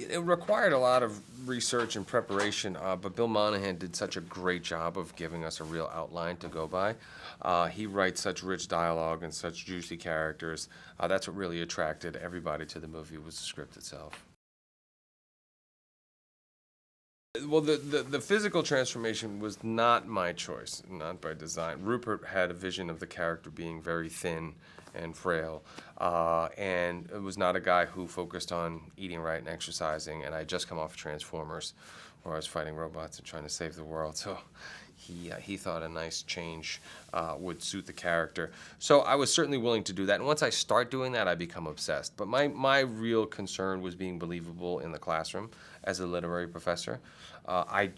It required a lot of research and preparation, but Bill Monahan did such a great job of giving us a real outline to go by. He writes such rich dialogue and such juicy characters. That's what really attracted everybody to the movie, was the script itself. Well, the physical transformation was not my choice, not by design. Rupert had a vision of the character being very thin and frail, and it was not a guy who focused on eating right and exercising. And I had just come off of Transformers, where I was fighting robots and trying to save the world. So he thought a nice change would suit the character. So I was certainly willing to do that. And once I start doing that, I become obsessed. But my real concern was being believable in the classroom as a literary professor. I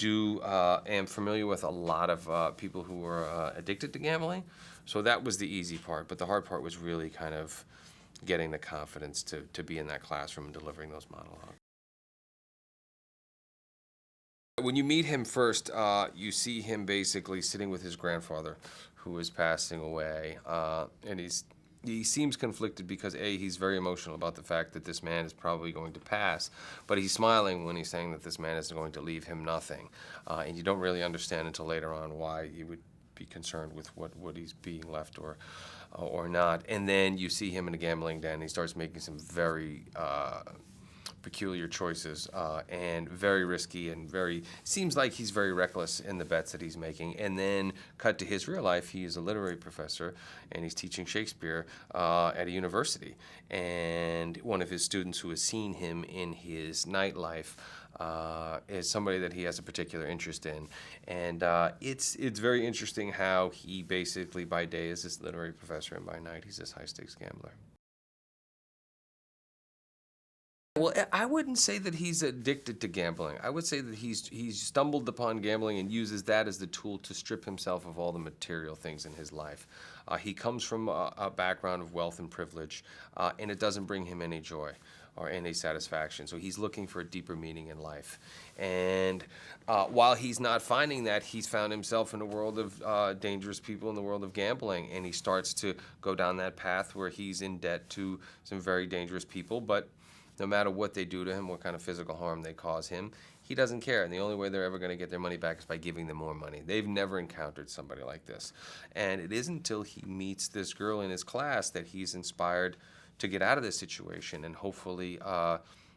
am familiar with a lot of people who were addicted to gambling. So that was the easy part. But the hard part was really kind of getting the confidence to be in that classroom and delivering those monologues. When you meet him first, you see him basically sitting with his grandfather, who is passing away, and he seems conflicted because he's very emotional about the fact that this man is probably going to pass, but he's smiling when he's saying that this man is going to leave him nothing, and you don't really understand until later on why he would be concerned with what he's being left or not. And then you see him in a gambling den, and he starts making some very peculiar choices, and very risky, and seems like he's very reckless in the bets that he's making. And then cut to his real life, he is a literary professor and he's teaching Shakespeare at a university. And one of his students who has seen him in his nightlife is somebody that he has a particular interest in. And it's very interesting how he basically by day is this literary professor and by night he's this high stakes gambler. Well, I wouldn't say that he's addicted to gambling. I would say that he's stumbled upon gambling and uses that as the tool to strip himself of all the material things in his life. He comes from a background of wealth and privilege, and it doesn't bring him any joy or any satisfaction. So he's looking for a deeper meaning in life. And while he's not finding that, he's found himself in a world of dangerous people, in the world of gambling, and he starts to go down that path where he's in debt to some very dangerous people, but no matter what they do to him, what kind of physical harm they cause him, he doesn't care. And the only way they're ever going to get their money back is by giving them more money. They've never encountered somebody like this. And it isn't until he meets this girl in his class that he's inspired to get out of this situation and hopefully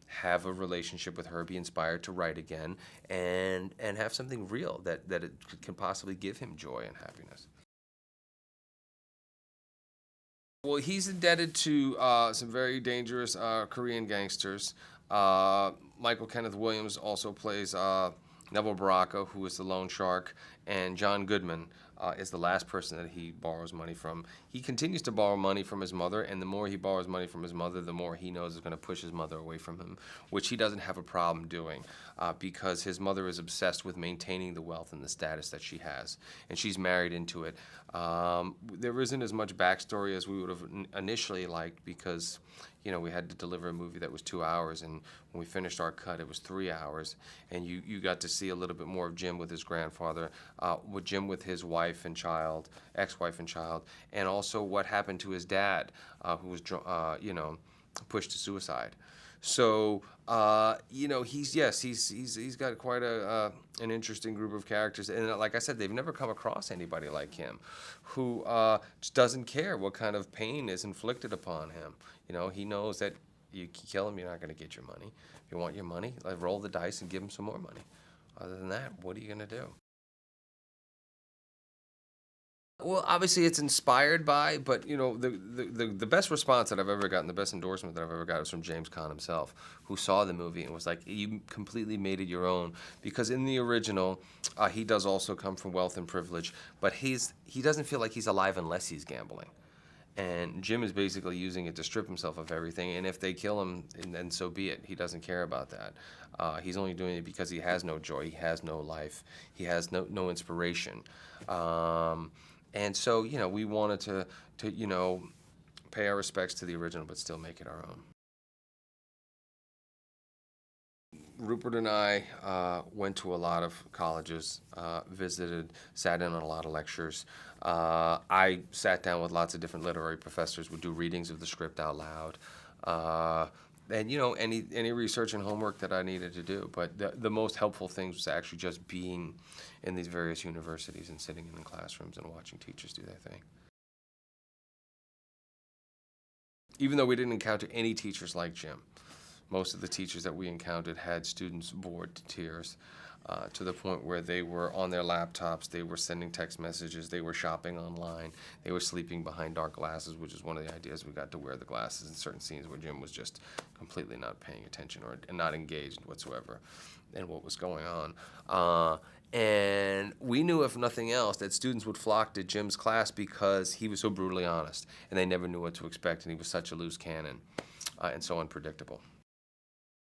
have a relationship with her, be inspired to write again, and have something real that it can possibly give him joy and happiness. Well, he's indebted to some very dangerous Korean gangsters. Michael Kenneth Williams also plays Neville Baraka, who is the loan shark, and John Goodman is the last person that he borrows money from. He continues to borrow money from his mother, and the more he borrows money from his mother, the more he knows is going to push his mother away from him, which he doesn't have a problem doing because his mother is obsessed with maintaining the wealth and the status that she has, and she's married into it. There isn't as much backstory as we would have initially liked because, we had to deliver a movie that was 2 hours, and when we finished our cut, it was 3 hours, and you got to see a little bit more of Jim with his grandfather, with Jim with his wife and child, ex-wife and child, and also what happened to his dad, who was, pushed to suicide. So, he's got quite an interesting group of characters, and like I said, they've never come across anybody like him, who just doesn't care what kind of pain is inflicted upon him. He knows that you kill him, you're not going to get your money. If you want your money, roll the dice and give him some more money. Other than that, what are you going to do? Well, obviously it's inspired by, but the best response that I've ever gotten, the best endorsement that I've ever got was from James Caan himself, who saw the movie and was like, you completely made it your own. Because in the original, he does also come from wealth and privilege, but he doesn't feel like he's alive unless he's gambling. And Jim is basically using it to strip himself of everything, and if they kill him, then so be it. He doesn't care about that. He's only doing it because he has no joy, he has no life, he has no inspiration. And so, we wanted to pay our respects to the original, but still make it our own. Rupert and I went to a lot of colleges, visited, sat in on a lot of lectures. I sat down with lots of different literary professors, would do readings of the script out loud. and any research and homework that I needed to do. But the most helpful things was actually just being in these various universities and sitting in the classrooms and watching teachers do their thing. Even though we didn't encounter any teachers like Jim, most of the teachers that we encountered had students bored to tears, to the point where they were on their laptops, they were sending text messages, they were shopping online, they were sleeping behind dark glasses, which is one of the ideas. We got to wear the glasses in certain scenes where Jim was just completely not paying attention or not engaged whatsoever in what was going on. And we knew, if nothing else, that students would flock to Jim's class because he was so brutally honest, and they never knew what to expect, and he was such a loose cannon and so unpredictable.